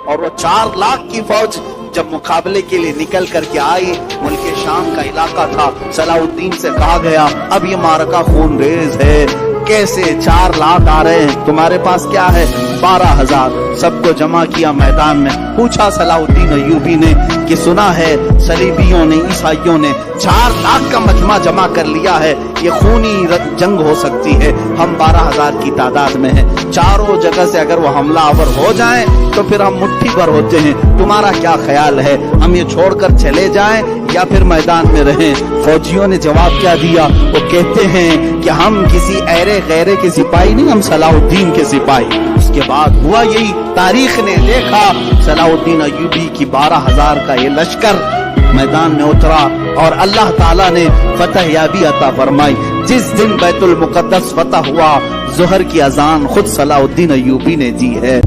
اور وہ 4 لاکھ کی فوج جب مقابلے کے لیے نکل کر کے آئی، ملک شام کا علاقہ تھا، صلاح الدین سے کہا گیا اب یہ معرکہ خون ریز ہے، کیسے 4 لاکھ آ رہے ہیں، تمہارے پاس کیا ہے؟ 12,000 سب کو جمع کیا میدان میں۔ پوچھا صلاح الدین ایوبی نے کہ سنا ہے صلیبیوں نے، عیسائیوں نے 4 لاکھ کا مجمع جمع کر لیا ہے، یہ خونی جنگ ہو سکتی ہے، ہم 12,000 کی تعداد میں ہیں، چاروں جگہ سے اگر وہ حملہ آور ہو جائیں تو پھر ہم مٹھی بھر ہوتے ہیں، تمہارا کیا خیال ہے، ہم یہ چھوڑ کر چلے جائیں یا پھر میدان میں رہیں؟ فوجیوں نے جواب کیا دیا؟ وہ کہتے ہیں کہ ہم کسی ایرے غیرے کے سپاہی نہیں، ہم صلاح الدین کے سپاہی۔ اس کے بعد ہوا یہی، تاریخ نے دیکھا صلاح الدین ایوبی کی 12,000 کا یہ لشکر میدان میں اترا اور اللہ تعالیٰ نے فتح یابی عطا فرمائی۔ جس دن بیت المقدس فتح ہوا، ظہر کی اذان خود صلاح الدین ایوبی نے دی ہے۔